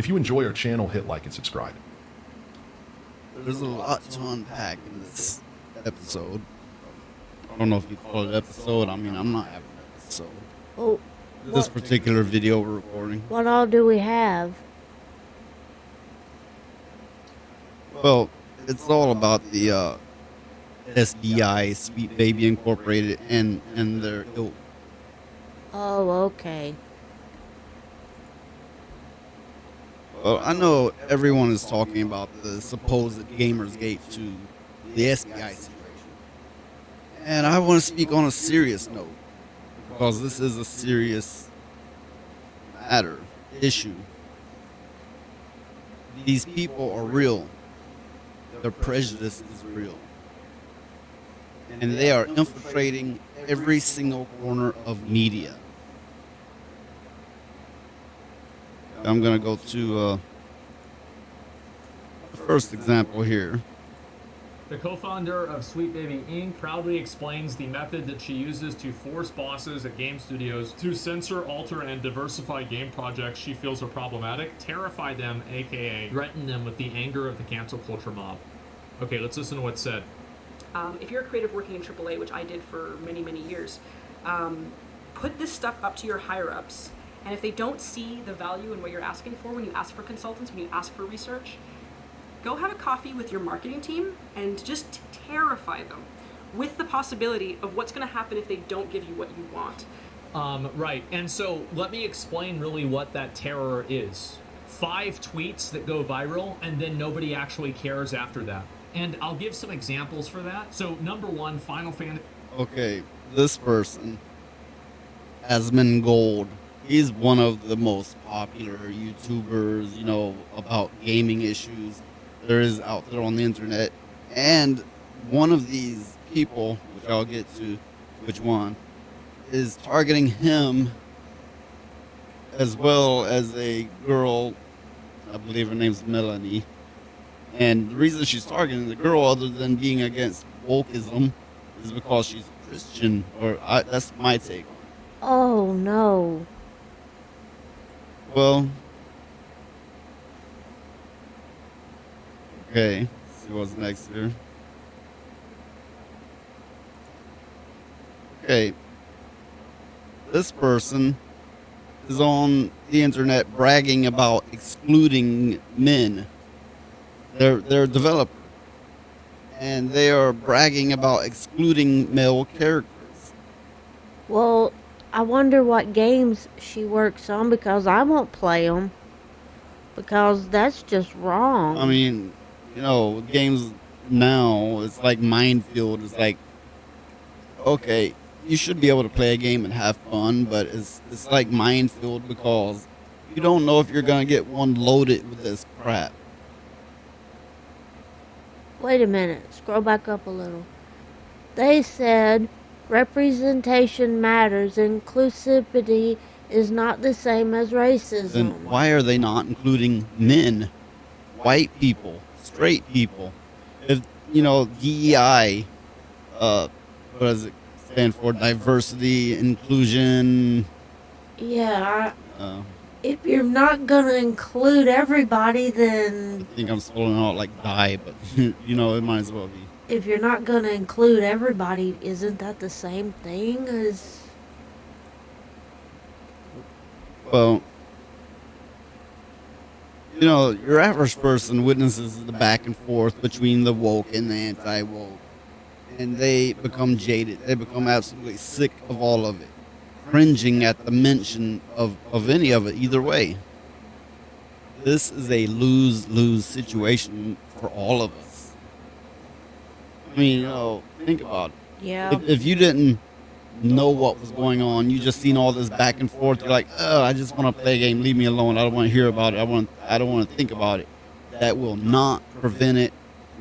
If you enjoy our channel, hit like and subscribe. There's a lot to unpack in this episode. I don't know if you call it episode. I mean, I'm not having an episode. Oh, This particular video we're recording. what all do we have? Well, it's all about the SBI, Sweet Baby Incorporated, and their ilk. Oh, okay. Well, I know everyone is talking about the supposed Gamersgate to the SBI situation. And I want to speak on a serious note, because this is a serious matter, issue. These people are real. Their prejudice is real. And they are infiltrating every single corner of media. I'm going to go to the first example here. The co-founder of Sweet Baby Inc. proudly explains the method that she uses to force bosses at game studios to censor, alter, and diversify game projects she feels are problematic, terrify them, aka threaten them with the anger of the cancel culture mob. Okay, let's listen to what's said. If you're a creative working in AAA, which I did for many, many years, put this stuff up to your higher-ups, and if they don't see the value in what you're asking for when you ask for consultants, when you ask for research, go have a coffee with your marketing team and just terrify them with the possibility of what's going to happen if they don't give you what you want. Right, and so let me explain really what that terror is. 5 tweets that go viral, and then nobody actually cares after that. And I'll give some examples for that. So, number 1, Final Fantasy... Okay, this person, Asmongold, he's one of the most popular YouTubers, you know, about gaming issues there is out there on the internet. And one of these people, which I'll get to which one, is targeting him as well as a girl, I believe her name's Melanie. And the reason she's targeting the girl, other than being against wokeism, is because she's a Christian. That's my take. Oh, no. Well, okay, let's see what's next here. Okay, this person is on the internet bragging about excluding men. They're a developer, and they are bragging about excluding male characters. Well, I wonder what games she works on, because I won't play them. Because that's just wrong. I mean, you know, games now, it's like Minefield. It's like, okay, you should be able to play a game and have fun, but it's like Minefield, because you don't know if you're going to get one loaded with this crap. Wait a minute. Scroll back up a little. They said representation matters. Inclusivity is not the same as racism. Then why are they not including men, white people, straight people? If, you know, DEI, what does it stand for? Diversity, inclusion. Yeah, if you're not going to include everybody, then... I think I'm spelling out like die, but, you know, it might as well be. If you're not going to include everybody, isn't that the same thing as... Well, you know, your average person witnesses the back and forth between the woke and the anti-woke, and they become jaded. They become absolutely sick of all of it, cringing at the mention of any of it either way. This is a lose-lose situation for all of us. I mean, you know, think about it. Yeah. If you didn't know what was going on, you just seen all this back and forth, you're like, oh, I just want to play a game, leave me alone, I don't want to hear about it, I don't want to think about it. That will not prevent it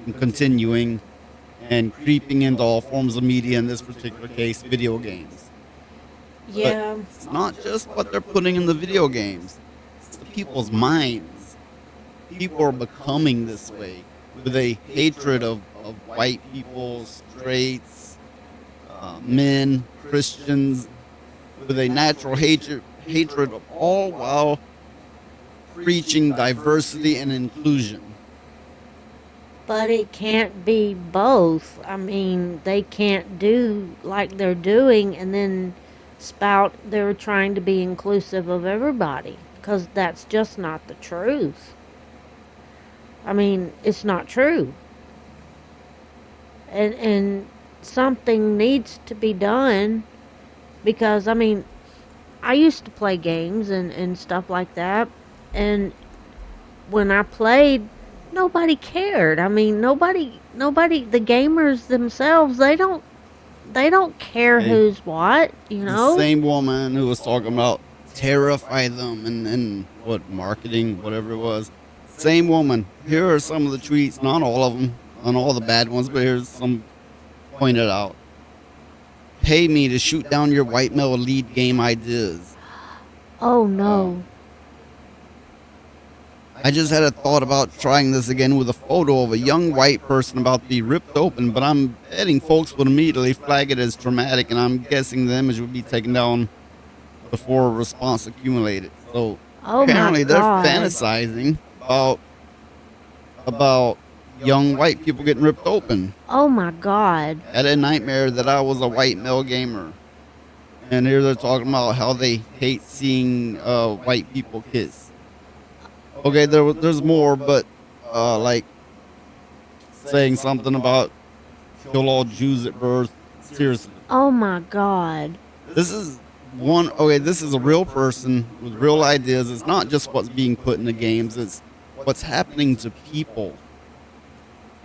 from continuing and creeping into all forms of media, in this particular case, video games. Yeah. But it's not just what they're putting in the video games, it's the people's minds. People are becoming this way, with a hatred of white people, straights, men, Christians, with a natural hatred of all, while preaching diversity and inclusion. But it can't be both. I mean, they can't do like they're doing and then spout they're trying to be inclusive of everybody, because that's just not the truth. I mean, it's not true. And something needs to be done, because I mean, I used to play games and stuff like that, and when I played, nobody cared. I mean, nobody, the gamers themselves, they don't care Hey, who's what, you the know? same woman who was talking about terrify them and what marketing, whatever it was. Same woman. Here are some of the tweets, not all of them, on all the bad ones, but here's some pointed out. Pay me to shoot down your white male lead game ideas. Oh no. I just had a thought about trying this again with a photo of a young white person about to be ripped open, but I'm betting folks would immediately flag it as traumatic, and I'm guessing the image would be taken down before a response accumulated. So Oh apparently my they're god. fantasizing about young white people getting ripped open. Oh my god. I had a nightmare that I was a white male gamer, and here they're talking about how they hate seeing white people kiss. Okay, there's more, but like saying something about kill all Jews at birth. Seriously, Oh my god. this is one. Okay, this is a real person with real ideas. It's not just what's being put in the games. It's what's happening to people.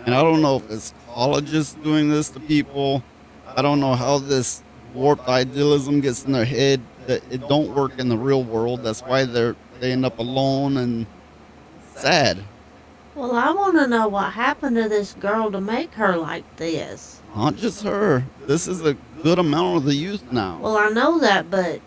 And I don't know if it's colleges doing this to people. I don't know how this warped idealism gets in their head that it don't work in the real world. That's why they end up alone and sad. Well, I want to know what happened to this girl to make her like this. Not just her. This is a good amount of the youth now. Well, I know that, but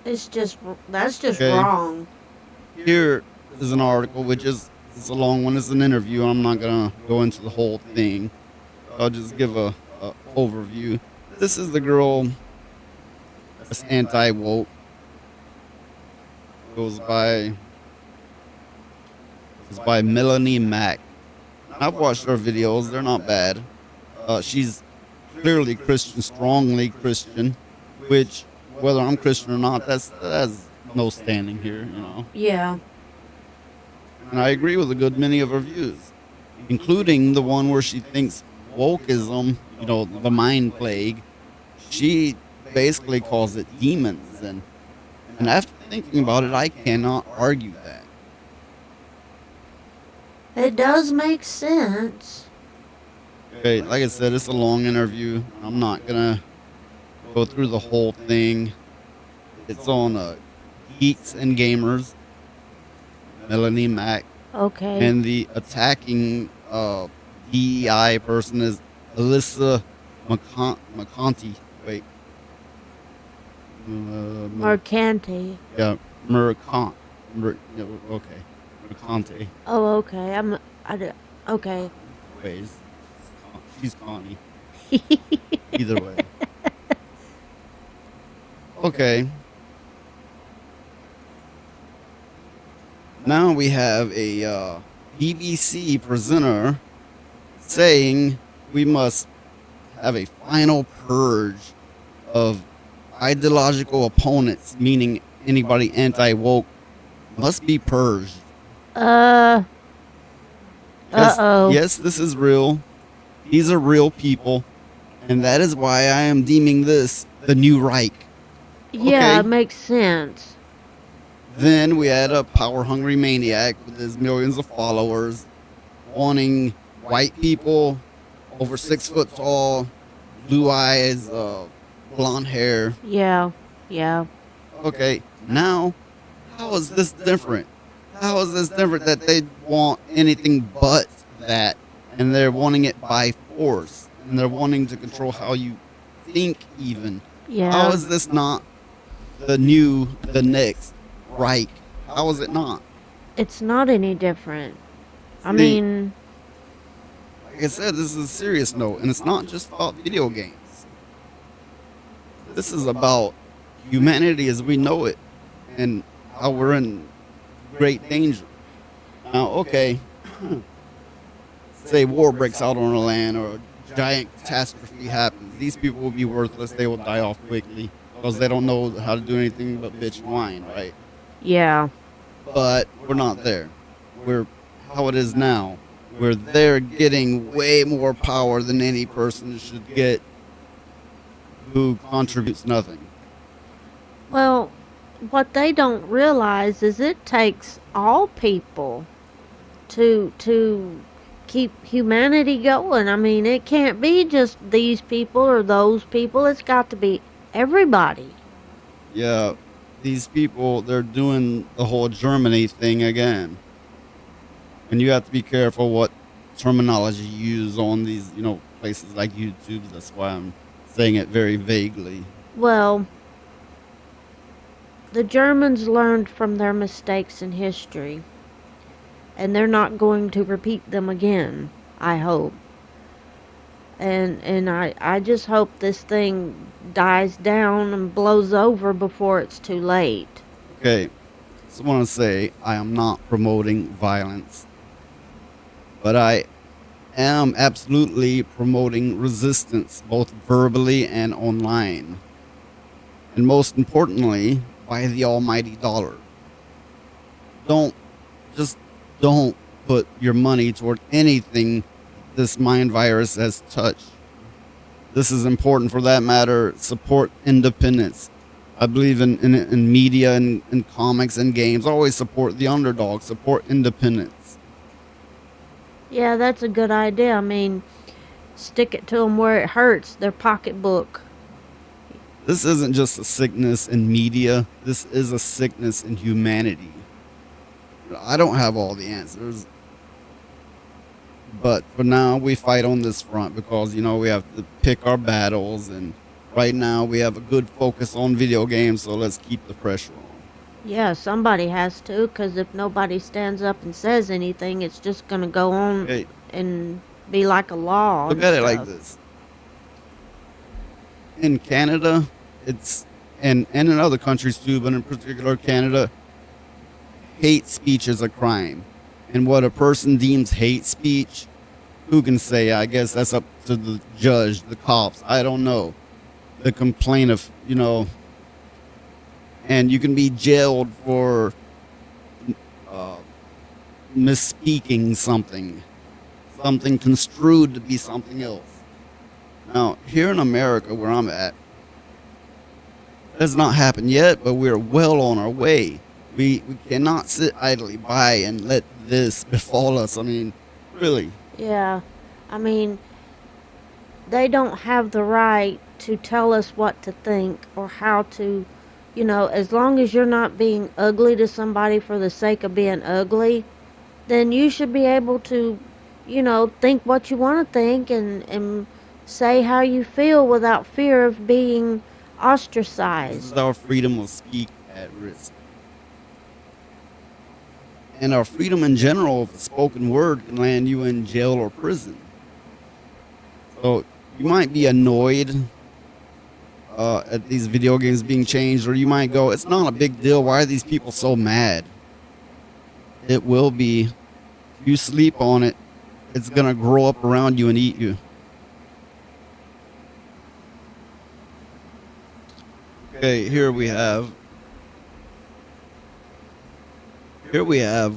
that's just Okay. wrong. Here is an article, which it's a long one. It's an interview. I'm not gonna go into the whole thing. I'll just give a overview. This is the girl that's anti-woke. It's by Melanie Mack. I've watched her videos. They're not bad. She's clearly Christian, strongly Christian, which, whether I'm Christian or not, that has no standing here, you know. Yeah. And I agree with a good many of her views, including the one where she thinks wokeism, you know, the mind plague, she basically calls it demons. And after thinking about it, I cannot argue that. It does make sense. Okay, like I said, it's a long interview. I'm not gonna go through the whole thing. It's on Geeks and Gamers, Melanie Mack, Okay. and the attacking DEI person is Alyssa McConty. Wait. Mercanti. Yeah, Mercant. Okay, Mercante. Oh, okay. Okay. Ways. She's Connie. Either way. Okay. Now we have a BBC presenter saying we must have a final purge of ideological opponents, meaning anybody anti-woke must be purged. 'Cause, Uh-oh. yes, this is real. These are real people, and that is why I am deeming this the new Reich. Yeah, Okay. it makes sense. Then we had a power-hungry maniac with his millions of followers wanting white people over 6 foot tall, blue eyes, blonde hair. Yeah. Yeah. Okay, now, how is this different? How is this different that they want anything but that, and they're wanting it by force, and they're wanting to control how you think even? Yeah. How is this not the next Reich? How is it not? It's not any different. I See, mean, like I said, this is a serious note, and it's not just about video games. This is about humanity as we know it, and how we're in great danger. Now, okay, say war breaks out on a land or a giant catastrophe happens. These people will be worthless. They will die off quickly because they don't know how to do anything but bitch and whine, right? Yeah. But we're not there. We're how it is now. Where they're getting way more power than any person should get who contributes nothing. Well, what they don't realize is it takes all people to keep humanity going. I mean, it can't be just these people or those people. It's got to be everybody. Yeah, these people, they're doing the whole Germany thing again. And you have to be careful what terminology you use on these, places like YouTube. That's why I'm saying it very vaguely. Well, the Germans learned from their mistakes in history, and they're not going to repeat them again, I hope. And I just hope this thing dies down and blows over before it's too late. Okay, so I want to say I am not promoting violence, but I am absolutely promoting resistance, both verbally and online. And most importantly, by the almighty dollar. Don't put your money toward anything this mind virus has touched. This is important for that matter. Support independence. I believe in media and in comics and games. Always support the underdog. Support independence. Yeah, that's a good idea. I mean, stick it to them where it hurts, their pocketbook. This isn't just a sickness in media. This is a sickness in humanity. I don't have all the answers. But for now, we fight on this front because, we have to pick our battles. And right now, we have a good focus on video games, so let's keep the pressure on. Yeah, somebody has to, because if nobody stands up and says anything, it's just going to go on Hey, and be like a law. look and at it like stuff. this. In Canada, and in other countries too, but in particular Canada, hate speech is a crime. And what a person deems hate speech, who can say? I guess that's up to the judge, the cops. I don't know. The complainant, and you can be jailed for misspeaking something construed to be something else. Now, here in America, where I'm at, that has not happened yet, but we're well on our way. We cannot sit idly by and let this befall us. I mean, really. Yeah, I mean, they don't have the right to tell us what to think or how to, as long as you're not being ugly to somebody for the sake of being ugly, then you should be able to, think what you want to think and say how you feel without fear of being This ostracized. is our freedom of speech at risk. And our freedom in general of the spoken word can land you in jail or prison. So you might be annoyed at these video games being changed, or you might go, it's not a big deal. Why are these people so mad? It will be. If you sleep on it, it's going to grow up around you and eat you. Okay, here we have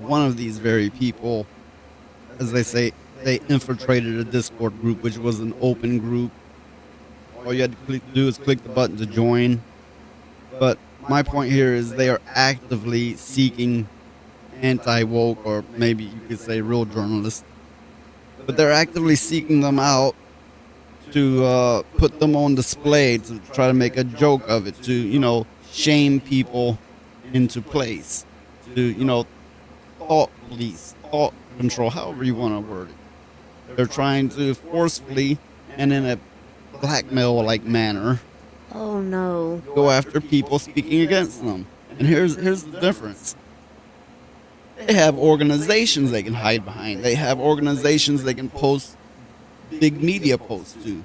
one of these very people, as they say, they infiltrated a Discord group, which was an open group. All you had to do is click the button to join. But my point here is they are actively seeking anti-woke, or maybe you could say real journalists. But they're actively seeking them out to put them on display, to try to make a joke of it, to, shame people into place, to, thought police, thought control, however you want to word it. They're trying to forcefully and in a blackmail-like manner Oh no. go after people speaking against them. And here's the difference. They have organizations they can hide behind. They have organizations they can post big media posts to.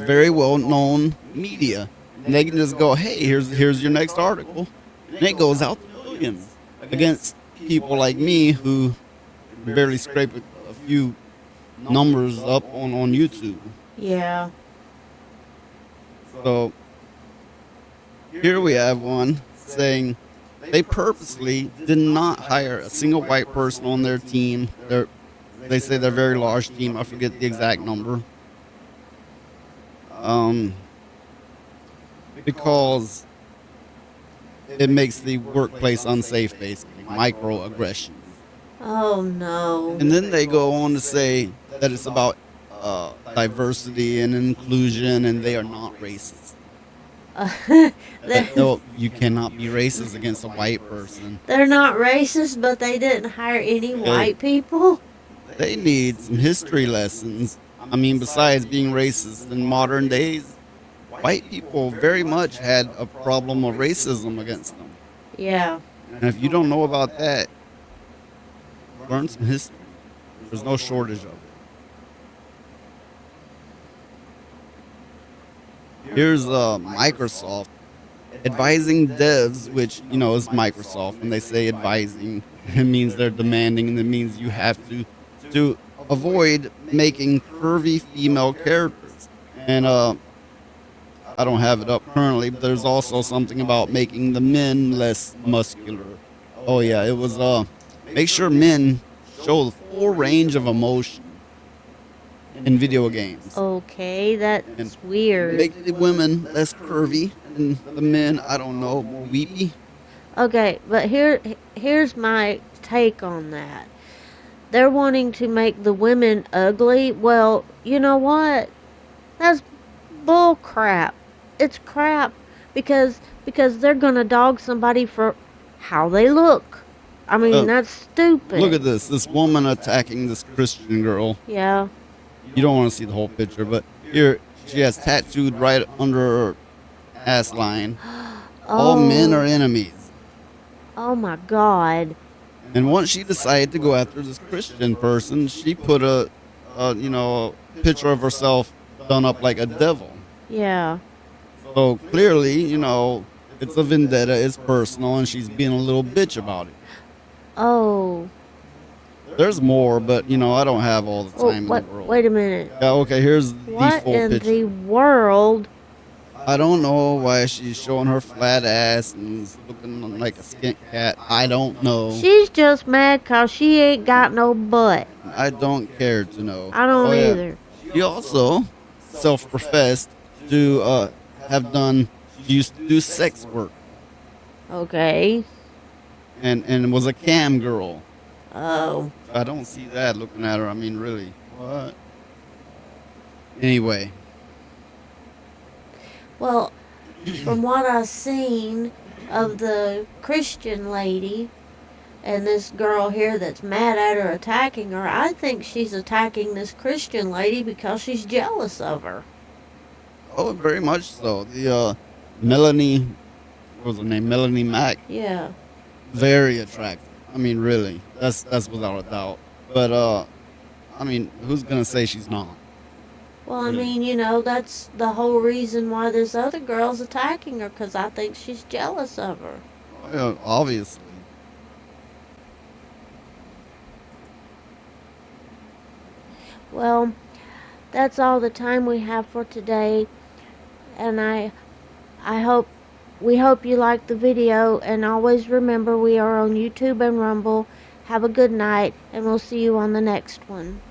Very well-known media. And they can just go, hey, here's your next article. And it goes out to millions against people like me who barely scrape a few numbers up on YouTube. Yeah. So here we have one saying they purposely did not hire a single white person on their team. They say they're a very large team. I forget the exact number. Because it makes the workplace unsafe, basically, microaggressions. Oh no. And then they go on to say that it's about diversity and inclusion, and they are not racist. No, you cannot be racist against a white person. They're not racist, but they didn't hire any white people. They need some history lessons. I mean, besides being racist in modern days, white people very much had a problem of racism against them. Yeah. And if you don't know about that, learn some history. There's no shortage of it. Here's Microsoft advising devs, which, you know, is Microsoft. When they say advising, it means they're demanding, and it means you have to avoid making curvy female characters. And I don't have it up currently, but there's also something about making the men less muscular. Oh yeah, it was make sure men show the full range of emotion in video games. Okay, that's And weird. Make the women less curvy and the men, I don't know, more weepy. Okay, but here's my take on that. They're wanting to make the women ugly. Well, you know what? That's bull crap. It's crap because they're gonna dog somebody for how they look. I mean, that's stupid. Look at this. This woman attacking this Christian girl. Yeah. You don't want to see the whole picture, but here she has tattooed right under her ass line. All men are enemies. Oh my God. And once she decided to go after this Christian person, she put a picture of herself done up like a devil. Yeah. So clearly, you know, it's a vendetta, it's personal, and she's being a little bitch about it. Oh. There's more, but, you know, I don't have all the time in the world. Wait a minute. Yeah, okay, here's the What full in picture. the world? I don't know why she's showing her flat ass and is looking like a skink cat. I don't know. She's just mad 'cause she ain't got no butt. I don't care to know. I don't yeah. either. She also self-professed to she used to do sex work Okay. and was a cam girl. Oh. I don't see that looking at her. I mean, really. What? Anyway. Well, from what I've seen of the Christian lady and this girl here that's mad at her attacking her, I think she's attacking this Christian lady because she's jealous of her. Oh, very much so. The Melanie, what was her name? Melanie Mack. Yeah. Very attractive. I mean, really. That's without a doubt. But I mean, who's gonna say she's not? Well, I mean, you know, that's the whole reason why this other girl's attacking her, because I think she's jealous of her. Well, obviously. Well, that's all the time we have for today, and we hope you liked the video, and always remember we are on YouTube and Rumble. Have a good night, and we'll see you on the next one.